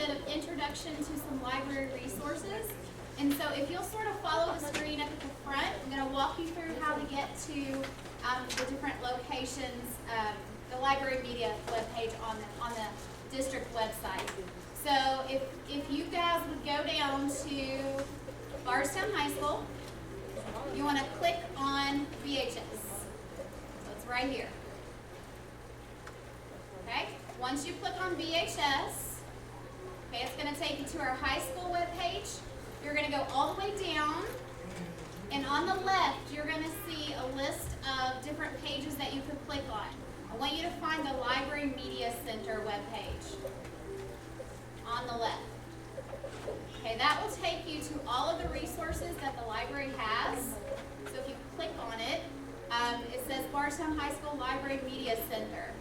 bit of introduction to some library resources. And so if you'll sort of follow the screen up at the front, I'm going to walk you through how to get to the different locations, the library media webpage on the district website. So if you guys would go down to Bardstown High School, you want to click on VHS. So it's right here. Okay? Once you click on VHS, okay, it's going to take you to our high school webpage. You're going to go all the way down, and on the left, you're going to see a list of different pages that you could click on. I want you to find the Library Media Center webpage on the left. Okay, that will take you to all of the resources that the library has. So if you click on it, it says Bardstown High School Library Media Center.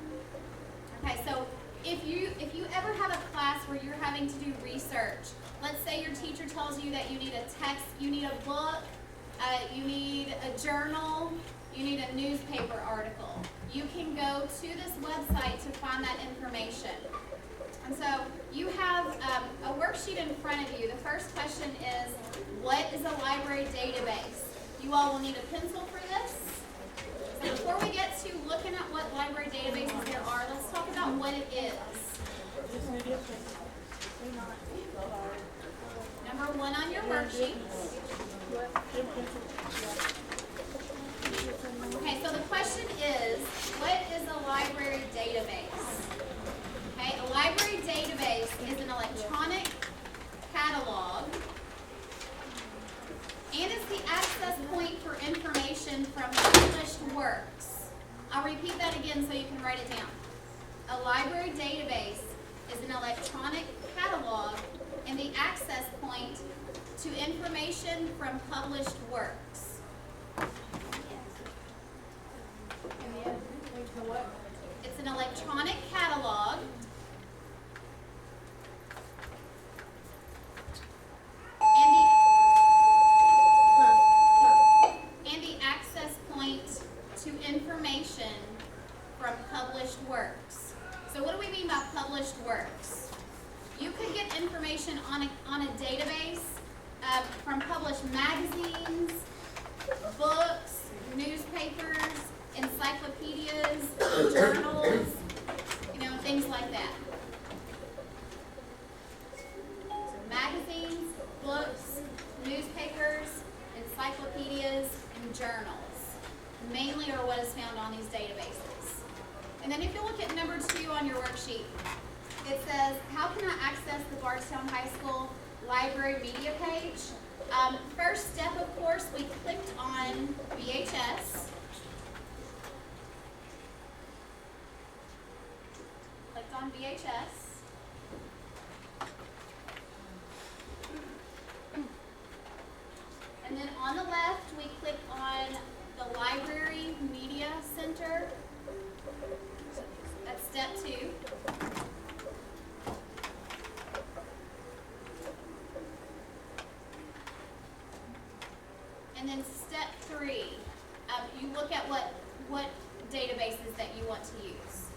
Okay, so if you ever have a class where you're having to do research, let's say your teacher tells you that you need a text, you need a book, you need a journal, you need a newspaper article, you can go to this website to find that information. And so you have a worksheet in front of you. The first question is, what is a library database? You all will need a pencil for this. So before we get to looking at what library databases there are, let's talk about what it is. Number one on your worksheet. Okay, so the question is, what is a library database? Okay, a library database is an electronic catalog and is the access point for information from published works. I'll repeat that again so you can write it down. A library database is an electronic catalog and the access point to information from published works. It's an electronic catalog and the access point to information from published works. So what do we mean by published works? You could get information on a database from published magazines, books, newspapers, encyclopedias, journals, things like that. So magazines, books, newspapers, encyclopedias, and journals mainly are what is found on these databases. And then if you look at number 2 on your worksheet, it says, how can I access the Bardstown High School library media page? First step, of course, we clicked on VHS. Clicked on VHS. And then on the left, we click on the Library Media Center. That's step 2. And then step 3, you look at what databases that you want to use.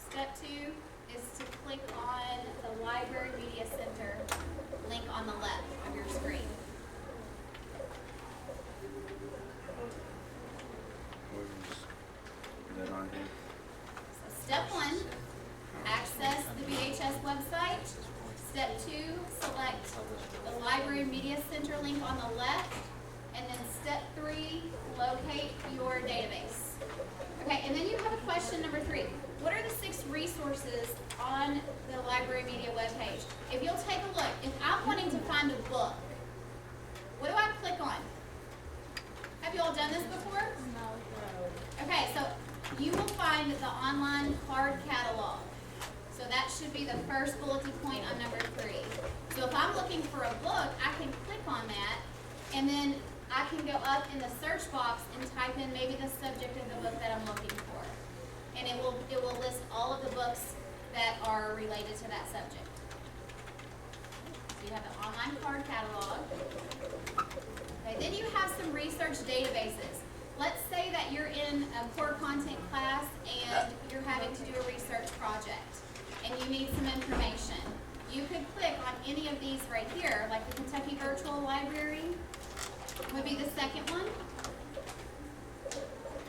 Step 2 is to click on the Library Media Center link on the left of your screen. So step 1, access the VHS website. Step 2, select the Library Media Center link on the left. And then step 3, locate your database. Okay, and then you have a question number 3. What are the 6 resources on the Library Media webpage? If you'll take a look, if I'm wanting to find a book, what do I click on? Have you all done this before? No. Okay, so you will find the online card catalog. So that should be the first bulletin point on number 3. So if I'm looking for a book, I can click on that, and then I can go up in the search box and type in maybe the subject of the book that I'm looking for. And it will list all of the books that are related to that subject. So you have the online card catalog. Okay, then you have some research databases. let's say that you're in a core content class and you're having to do a research project and you need some information. You could click on any of these right here, like the Kentucky Virtual Library would be the second one.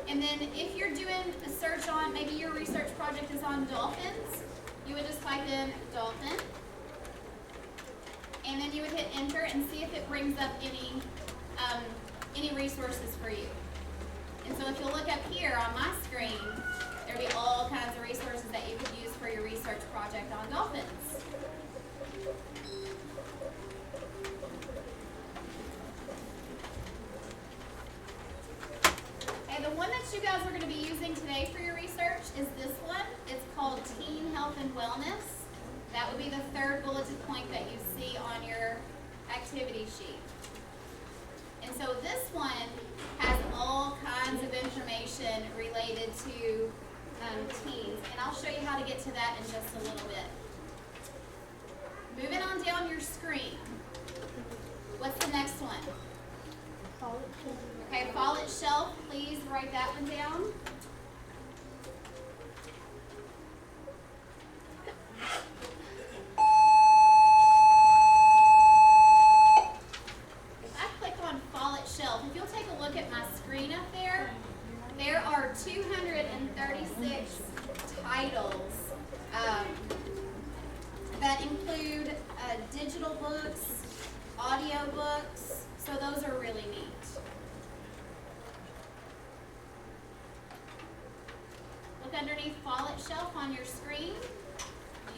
And then if you're doing a search on, maybe your research project is on dolphins, you would just type in dolphin. And then you would hit enter and see if it brings up any resources for you. And so if you look up here on my screen, there'll be all kinds of resources that you could use for your research project on dolphins. Okay, the one that you guys are going to be using today for your research is this one. It's called Teen Health and Wellness. That would be the third bulleted point that you see on your activity sheet. And so this one has all kinds of information related to teens. And I'll show you how to get to that in just a little bit. Moving on down your screen. What's the next one? Okay, Follett Shelf. Please write that one down. If you'll take a look at my screen up there, there are 236 titles that include digital books, audio books, so those are really neat. Look underneath Follett Shelf on your screen.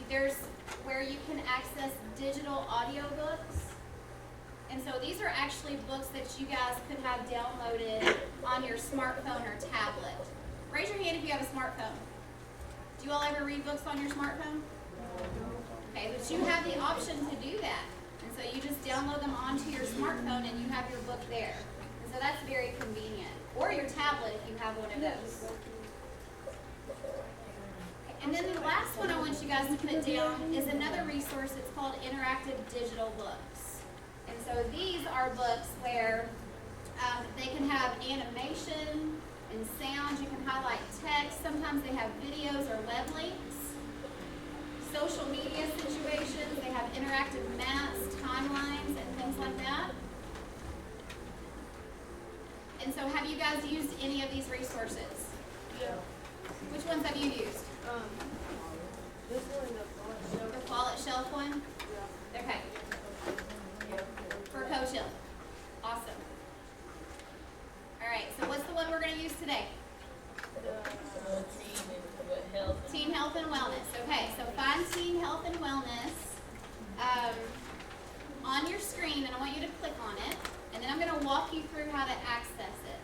There's where you can access digital audio books. And so these are actually books that you guys could have downloaded on your smartphone or tablet. Raise your hand if you have a smartphone. Do you all ever read books on your smartphone? Okay, but you have the option to do that. And so you just download them onto your smartphone and you have your book there. And so that's very convenient. Or your tablet if you have one of those. And then the last one I want you guys to put down is another resource. It's called Interactive Digital Books. And so these are books where they can have animation and sound. You can highlight text. Sometimes they have videos or web links. Social media situations. They have interactive maps, timelines, and things like that. And so have you guys used any of these resources? Yeah. Which ones have you used? This one, The Follett Shelf one? Yeah. Okay. For Coach Hill. Awesome. All right, so what's the one we're going to use today? Teen Health and Wellness. Okay, so find Teen Health and Wellness on your screen, and I want you to click on it, and then I'm going to walk you through how to access it.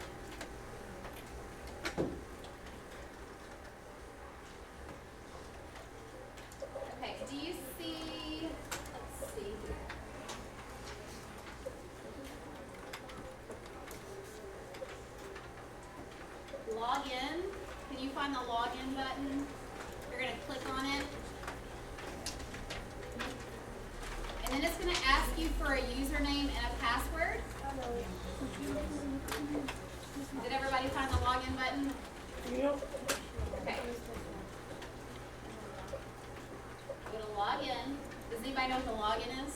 Okay, do you see, let's see here. Log in. Can you find the login button? You're going to click on it. And then it's going to ask you for a username and a password. Did everybody find the login button? Yep. Okay. Go to login. Does anybody know what the login is?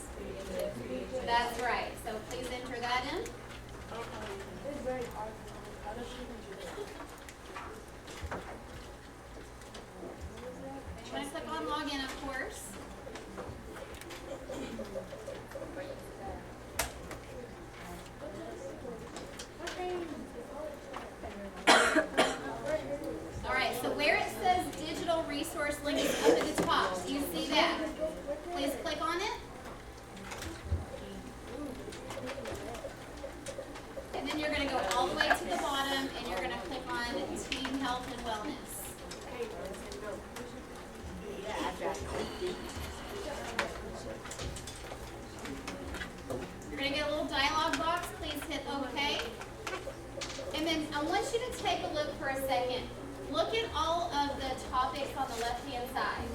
That's right. So please enter that in. It's very hard. I don't think we do that. You want to click on login, of course. All right, so where it says digital resource link is up at the top. Do you see that? Please click on it. And then you're going to go all the way to the bottom and you're going to click on Teen Health and Wellness. You're going to get a little dialog box. Please hit OK. And then I want you to take a look for a second. Look at all of the topics on the left-hand side.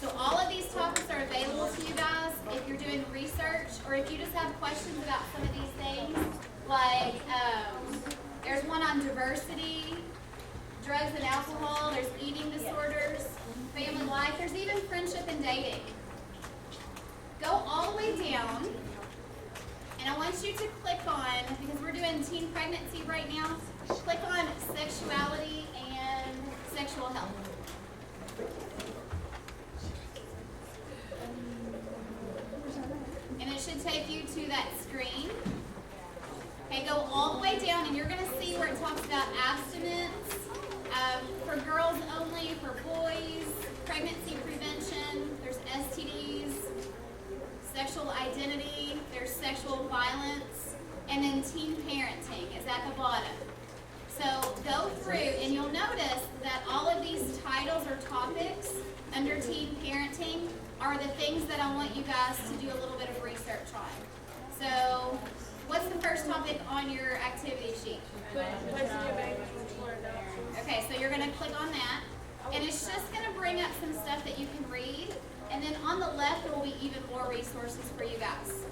So all of these topics are available to you guys if you're doing research or if you just have questions about some of these things, like There's one on diversity, drugs and alcohol. There's eating disorders, family life. There's even friendship and dating. Go all the way down, and I want you to click on, because we're doing teen pregnancy right now, click on sexuality and sexual health. And it should take you to that screen. Okay, go all the way down, and you're going to see where it talks about abstinence, for girls only, for boys, pregnancy prevention, there's STDs, sexual identity, there's sexual violence, and then teen parenting is at the bottom. So go through, and you'll notice that all of these titles or topics under teen parenting are the things that I want you guys to do a little bit of research on. So what's the first topic on your activity sheet? Okay, so you're going to click on that, and it's just going to bring up some stuff that you can read, and then on the left there will be even more resources for you guys.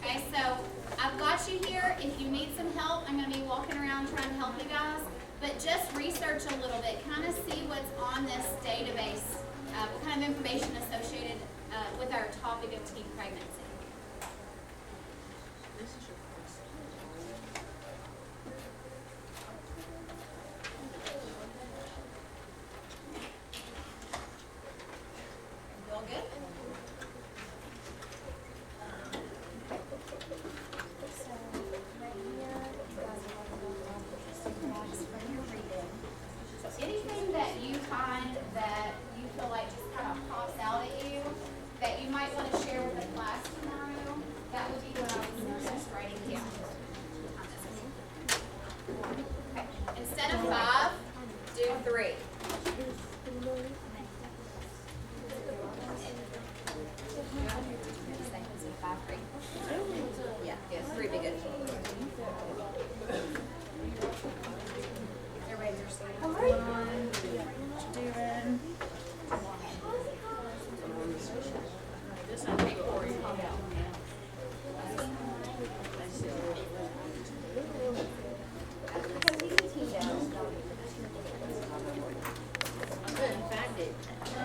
Okay, so I've got you here. If you need some help, I'm going to be walking around trying to help you guys, but just research a little bit, kind of see what's on this database, what kind of information associated with our topic of teen pregnancy. This is your